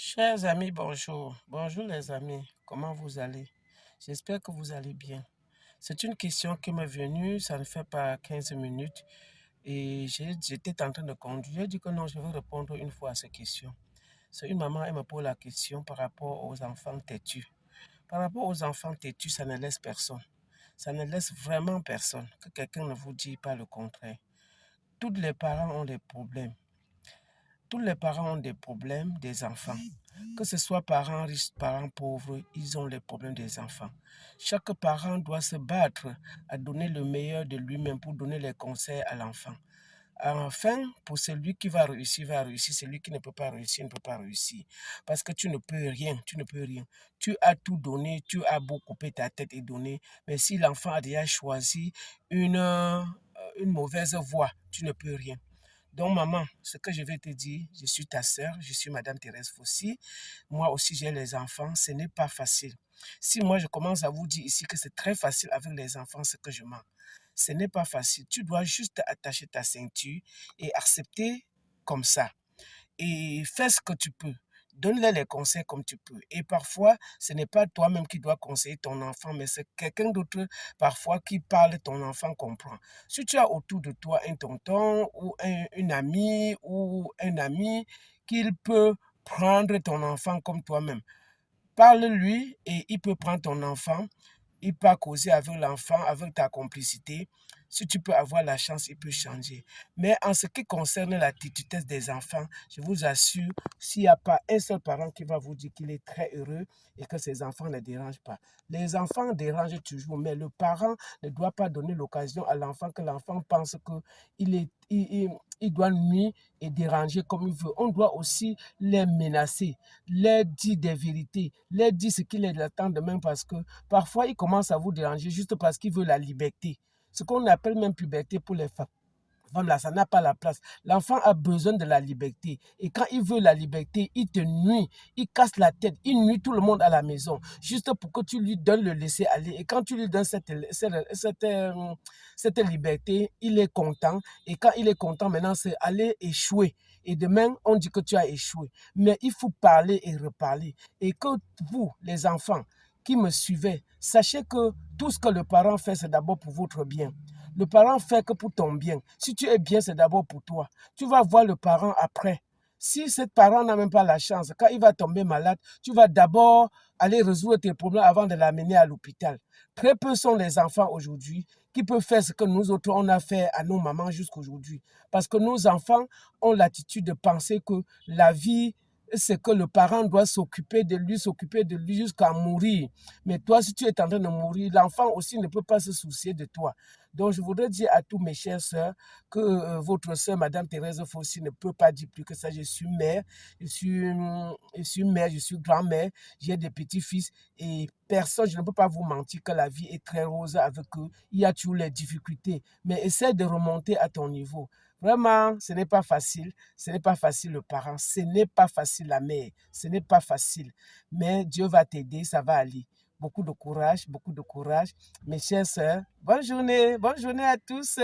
Chers amis, bonjour. Bonjour les amis, comment vous allez? J'espère que vous allez bien. C'est une question qui m'est venue, ça ne fait pas 15 minutes et j'étais en train de conduire. J'ai dit que non, je vais répondre une fois à cette question. C'est une maman, elle me pose la question par rapport aux enfants têtus. Par rapport aux enfants têtus, ça ne laisse personne. Ça ne laisse vraiment personne. Que quelqu'un ne vous dise pas le contraire. Tous les parents ont des problèmes. Tous les parents ont des problèmes des enfants. Que ce soit parents riches, parents pauvres, ils ont les problèmes des enfants. Chaque parent doit se battre à donner le meilleur de lui-même pour donner les conseils à l'enfant. Enfin, pour celui qui va réussir, va réussir. Celui qui ne peut pas réussir, ne peut pas réussir. Parce que tu ne peux rien, tu ne peux rien. Tu as tout donné, tu as beau couper ta tête et donner. Mais si l'enfant a déjà choisi une mauvaise voie, tu ne peux rien. Donc, maman, ce que je vais te dire, je suis ta sœur, je suis Madame Thérèse Fossi. Moi aussi, j'ai les enfants. Ce n'est pas facile. Si moi, je commence à vous dire ici que c'est très facile avec les enfants, c'est que je mens. Ce n'est pas facile. Tu dois juste attacher ta ceinture et accepter comme ça et fais ce que tu peux. Donne-les les conseils comme tu peux. Et parfois, ce n'est pas toi-même qui dois conseiller ton enfant, mais c'est quelqu'un d'autre, parfois, qui parle, ton enfant comprend. Si tu as autour de toi un tonton ou une amie ou un ami, qu'il peut prendre ton enfant comme toi-même. Parle-lui et il peut prendre ton enfant, il peut causer avec l'enfant, avec ta complicité. Si tu peux avoir la chance, il peut changer. Mais en ce qui concerne la têtudesse des enfants, je vous assure, s'il n'y a pas un seul parent qui va vous dire qu'il est très heureux et que ses enfants ne dérangent pas. Les enfants dérangent toujours, mais le parent ne doit pas donner l'occasion à l'enfant que l'enfant pense qu'il est, il doit nuire et déranger comme il veut. On doit aussi les menacer, les dire des vérités, les dire ce qu'il est attend de même parce que parfois il commence à vous déranger juste parce qu'il veut la liberté. Ce qu'on appelle même puberté pour les femmes. Là, ça n'a pas la place. L'enfant a besoin de la liberté. Et quand il veut la liberté, il te nuit, il casse la tête, il nuit tout le monde à la maison, juste pour que tu lui donnes le laisser aller. Et quand tu lui donnes cette liberté, il est content. Et quand il est content, maintenant, c'est aller échouer. Et demain, on dit que tu as échoué. Mais il faut parler et reparler. Et que vous, les enfants qui me suivez, sachez que tout ce que le parent fait, c'est d'abord pour votre bien. Le parent fait que pour ton bien. Si tu es bien, c'est d'abord pour toi. Tu vas voir le parent après. Si ce parent n'a même pas la chance, quand il va tomber malade, tu vas d'abord aller résoudre tes problèmes avant de l'amener à l'hôpital. Très peu sont les enfants aujourd'hui qui peuvent faire ce que nous autres, on a fait à nos mamans jusqu'à aujourd'hui. Parce que nos enfants ont l'attitude de penser que la vie, c'est que le parent doit s'occuper de lui jusqu'à mourir. Mais toi, si tu es en train de mourir, l'enfant aussi ne peut pas se soucier de toi. Donc, je voudrais dire à tous mes chères sœurs que votre sœur, Madame Thérèse Fossi, ne peut pas dire plus que ça. Je suis mère, je suis grand-mère, j'ai des petits-fils et personne, je ne peux pas vous mentir que la vie est très rose avec eux. Il y a toujours les difficultés, mais essaie de remonter à ton niveau. Vraiment, ce n'est pas facile. Ce n'est pas facile le parent. Ce n'est pas facile la mère. Ce n'est pas facile. Mais Dieu va t'aider, ça va aller. Beaucoup de courage, beaucoup de courage. Mes chères sœurs, bonne journée à tous.